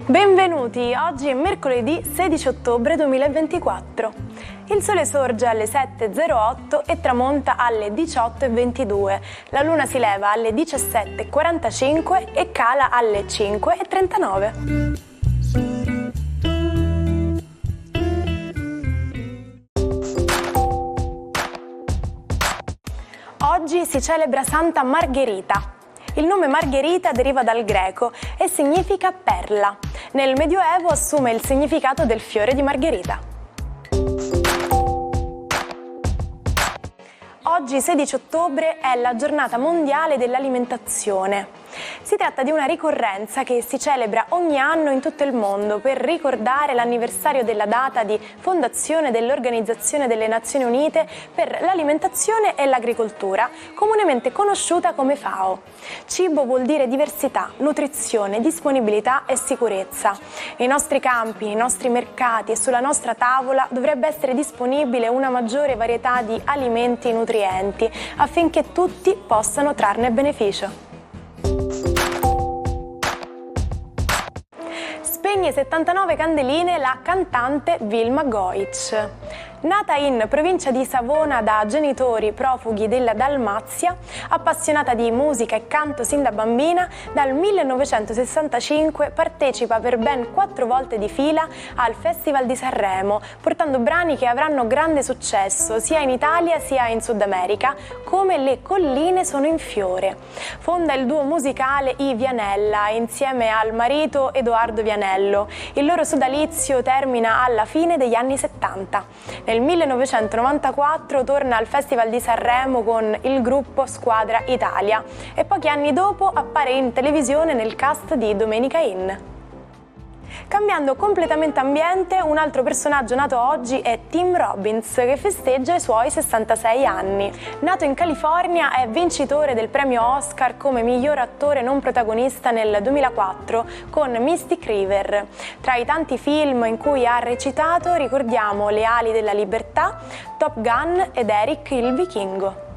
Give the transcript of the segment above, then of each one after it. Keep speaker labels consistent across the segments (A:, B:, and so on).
A: Benvenuti, oggi è mercoledì 16 ottobre 2024. Il sole sorge alle 7.08 e tramonta alle 18.22. La luna si leva alle 17.45 e cala alle 5.39. Oggi si celebra Santa Margherita. Il nome Margherita deriva dal greco e significa perla. Nel Medioevo assume il significato del fiore di margherita. Oggi, 16 ottobre, è la giornata mondiale dell'alimentazione. Si tratta di una ricorrenza che si celebra ogni anno in tutto il mondo per ricordare l'anniversario della data di fondazione dell'Organizzazione delle Nazioni Unite per l'alimentazione e l'agricoltura, comunemente conosciuta come FAO. Cibo vuol dire diversità, nutrizione, disponibilità e sicurezza. Nei nostri campi, nei nostri mercati e sulla nostra tavola dovrebbe essere disponibile una maggiore varietà di alimenti nutrienti affinché tutti possano trarne beneficio. Spegne 79 candeline la cantante Vilma Goic. Nata in provincia di Savona da genitori profughi della Dalmazia, appassionata di musica e canto sin da bambina, dal 1965 partecipa per ben 4 volte di fila al Festival di Sanremo, portando brani che avranno grande successo sia in Italia sia in Sud America, come Le colline sono in fiore. Fonda il duo musicale I Vianella insieme al marito Edoardo Vianello. Il loro sodalizio termina alla fine degli anni 70. Nel 1994 torna al Festival di Sanremo con il gruppo Squadra Italia e pochi anni dopo appare in televisione nel cast di Domenica In. Cambiando completamente ambiente, un altro personaggio nato oggi è Tim Robbins, che festeggia i suoi 66 anni. Nato in California, è vincitore del premio Oscar come miglior attore non protagonista nel 2004 con Mystic River. Tra i tanti film in cui ha recitato ricordiamo Le ali della libertà, Top Gun ed Eric il vichingo.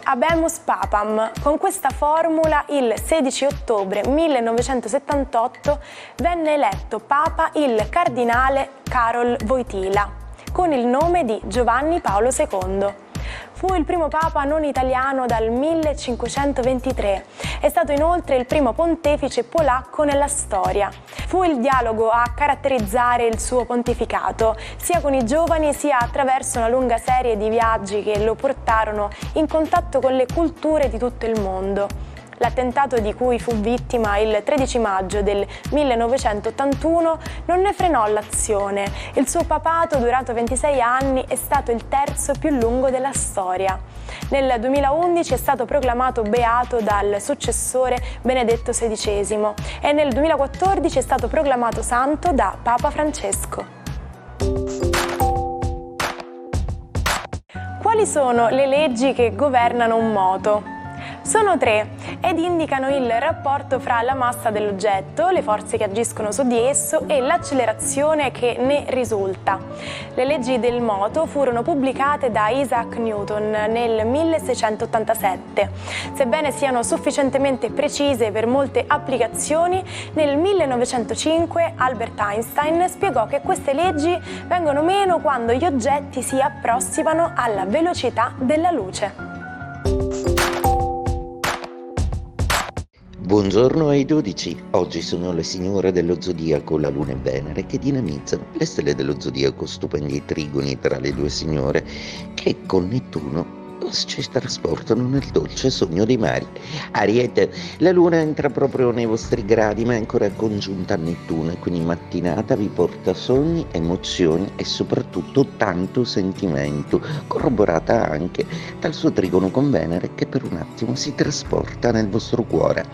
A: Habemus Papam. Con questa formula il 16 ottobre 1978 venne eletto Papa il cardinale Karol Wojtyła, con il nome di Giovanni Paolo II. Fu il primo papa non italiano dal 1523. È stato inoltre il primo pontefice polacco nella storia. Fu il dialogo a caratterizzare il suo pontificato, sia con i giovani sia attraverso una lunga serie di viaggi che lo portarono in contatto con le culture di tutto il mondo. L'attentato di cui fu vittima il 13 maggio del 1981 non ne frenò l'azione. Il suo papato, durato 26 anni, è stato il terzo più lungo della storia. Nel 2011 è stato proclamato beato dal successore Benedetto XVI e nel 2014 è stato proclamato santo da Papa Francesco. Quali sono le leggi che governano un moto? Sono 3 ed indicano il rapporto fra la massa dell'oggetto, le forze che agiscono su di esso e l'accelerazione che ne risulta. Le leggi del moto furono pubblicate da Isaac Newton nel 1687. Sebbene siano sufficientemente precise per molte applicazioni, nel 1905 Albert Einstein spiegò che queste leggi vengono meno quando gli oggetti si approssimano alla velocità della luce.
B: Buongiorno ai 12, oggi sono le signore dello zodiaco, la Luna e Venere, che dinamizzano le stelle dello zodiaco, stupendi trigoni tra le due signore che con Nettuno ci trasportano nel dolce sogno dei mari. Ariete, la Luna entra proprio nei vostri gradi ma è ancora congiunta a Nettuno e quindi mattinata vi porta sogni, emozioni e soprattutto tanto sentimento, corroborata anche dal suo trigono con Venere che per un attimo si trasporta nel vostro cuore.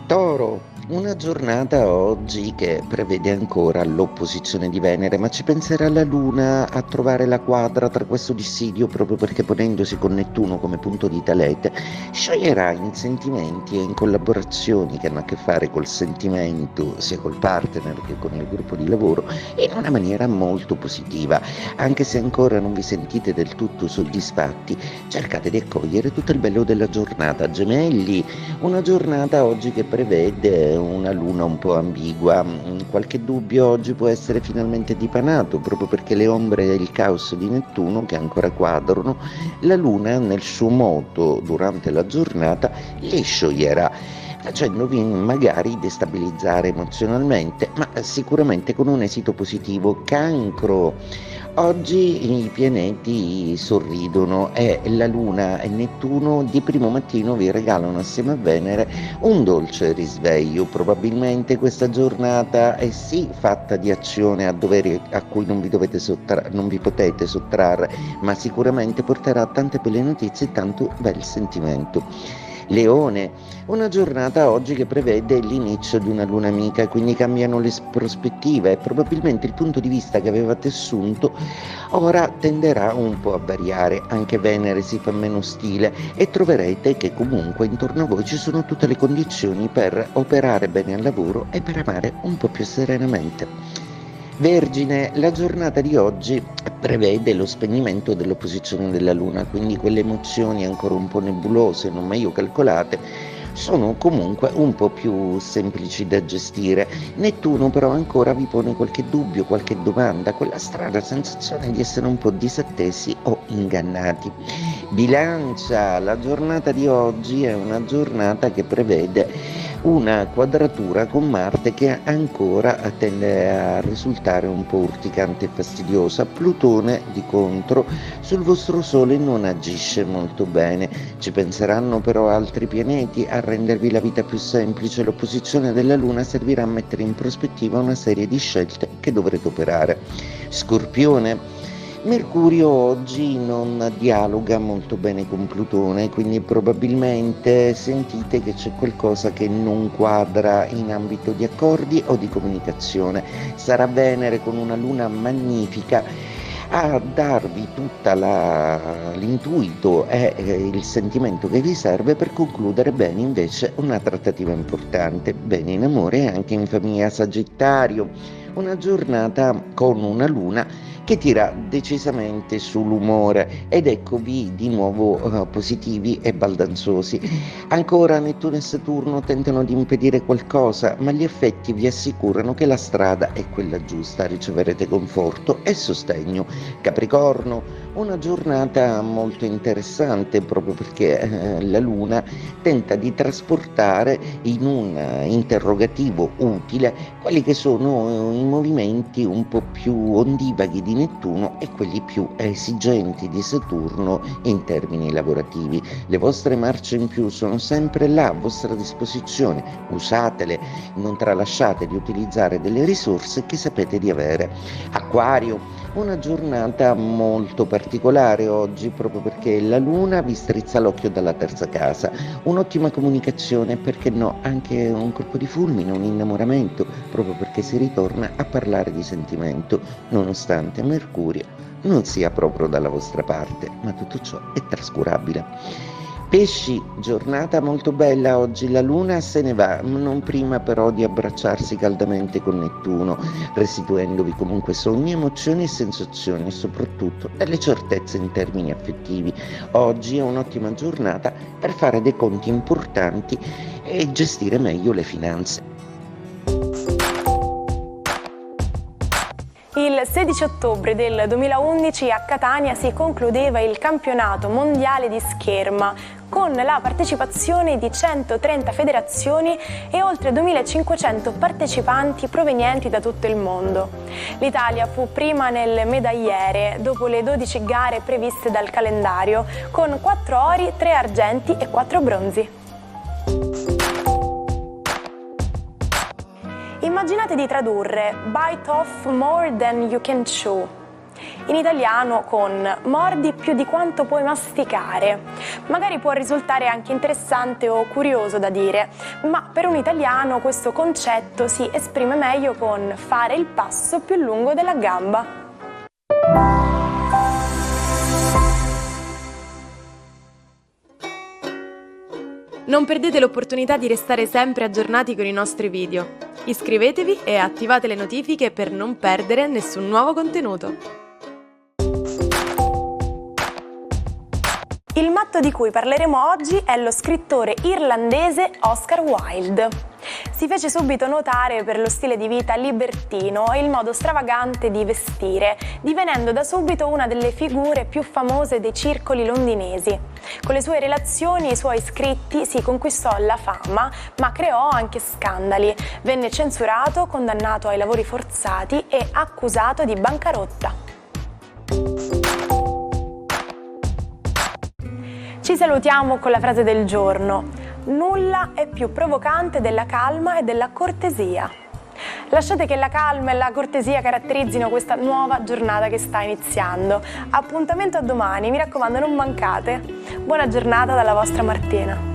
B: Toro, Una giornata oggi che prevede ancora l'opposizione di Venere, ma ci penserà la Luna a trovare la quadra tra questo dissidio proprio perché ponendosi con Nettuno come punto di Talete, scioglierà in sentimenti e in collaborazioni che hanno a che fare col sentimento, sia col partner che con il gruppo di lavoro, in una maniera molto positiva. Anche se ancora non vi sentite del tutto soddisfatti, cercate di accogliere tutto il bello della giornata. Gemelli, una giornata oggi che prevede una luna un po' ambigua, qualche dubbio oggi può essere finalmente dipanato proprio perché le ombre e il caos di Nettuno che ancora quadrano, la luna nel suo moto durante la giornata li scioglierà facendovi magari destabilizzare emozionalmente, ma sicuramente con un esito positivo. Cancro. Oggi i pianeti sorridono e la Luna e Nettuno di primo mattino vi regalano assieme a Venere un dolce risveglio. Probabilmente questa giornata è sì fatta di azione a doveri a cui non vi potete sottrarre, ma sicuramente porterà tante belle notizie e tanto bel sentimento. Leone, una giornata oggi che prevede l'inizio di una luna amica, quindi cambiano le prospettive e probabilmente il punto di vista che avevate assunto ora tenderà un po' a variare, anche Venere si fa meno ostile e troverete che comunque intorno a voi ci sono tutte le condizioni per operare bene al lavoro e per amare un po' più serenamente. Vergine, la giornata di oggi prevede lo spegnimento dell'opposizione della Luna, quindi quelle emozioni ancora un po' nebulose, non meglio calcolate, sono comunque un po' più semplici da gestire. Nettuno però ancora vi pone qualche dubbio, qualche domanda, quella strana sensazione di essere un po' disattesi o ingannati. Bilancia, la giornata di oggi è una giornata che prevede una quadratura con Marte che ancora tende a risultare un po' urticante e fastidiosa. Plutone, di contro, sul vostro Sole non agisce molto bene. Ci penseranno però altri pianeti a rendervi la vita più semplice. L'opposizione della Luna servirà a mettere in prospettiva una serie di scelte che dovrete operare. Scorpione, Mercurio oggi non dialoga molto bene con Plutone, quindi probabilmente sentite che c'è qualcosa che non quadra in ambito di accordi o di comunicazione. Sarà Venere con una luna magnifica a darvi tutta l'intuito e il sentimento che vi serve per concludere bene invece una trattativa importante, bene in amore e anche in famiglia. Sagittario, una giornata con una luna che tira decisamente sull'umore ed eccovi di nuovo positivi e baldanzosi. Ancora Nettuno e Saturno tentano di impedire qualcosa, ma gli effetti vi assicurano che la strada è quella giusta, riceverete conforto e sostegno. Capricorno, una giornata molto interessante proprio perché la Luna tenta di trasportare in un interrogativo utile quelli che sono i movimenti un po' più ondivaghi di Nettuno e quelli più esigenti di Saturno in termini lavorativi. Le vostre marce in più sono sempre là a vostra disposizione, usatele, non tralasciate di utilizzare delle risorse che sapete di avere. Acquario, una giornata molto particolare oggi proprio perché la Luna vi strizza l'occhio dalla terza casa, un'ottima comunicazione, perché no, anche un colpo di fulmine, un innamoramento, proprio perché si ritorna a parlare di sentimento, nonostante Mercurio non sia proprio dalla vostra parte, ma tutto ciò è trascurabile. Pesci, giornata molto bella oggi, la Luna se ne va, non prima però di abbracciarsi caldamente con Nettuno, restituendovi comunque sogni, emozioni e sensazioni, e soprattutto delle certezze in termini affettivi. Oggi è un'ottima giornata per fare dei conti importanti e gestire meglio le finanze.
A: Il 16 ottobre del 2011 a Catania si concludeva il campionato mondiale di scherma con la partecipazione di 130 federazioni e oltre 2.500 partecipanti provenienti da tutto il mondo. L'Italia fu prima nel medagliere dopo le 12 gare previste dal calendario, con 4 ori, 3 argenti e 4 bronzi. Immaginate di tradurre bite off more than you can chew. In italiano con mordi più di quanto puoi masticare. Magari può risultare anche interessante o curioso da dire, ma per un italiano questo concetto si esprime meglio con fare il passo più lungo della gamba. Non perdete l'opportunità di restare sempre aggiornati con i nostri video. Iscrivetevi e attivate le notifiche per non perdere nessun nuovo contenuto. Il matto di cui parleremo oggi è lo scrittore irlandese Oscar Wilde. Si fece subito notare per lo stile di vita libertino e il modo stravagante di vestire, divenendo da subito una delle figure più famose dei circoli londinesi. Con le sue relazioni e i suoi scritti si conquistò la fama, ma creò anche scandali. Venne censurato, condannato ai lavori forzati e accusato di bancarotta. Ci salutiamo con la frase del giorno: nulla è più provocante della calma e della cortesia. Lasciate che la calma e la cortesia caratterizzino questa nuova giornata che sta iniziando. Appuntamento a domani, mi raccomando, non mancate. Buona giornata dalla vostra Martina.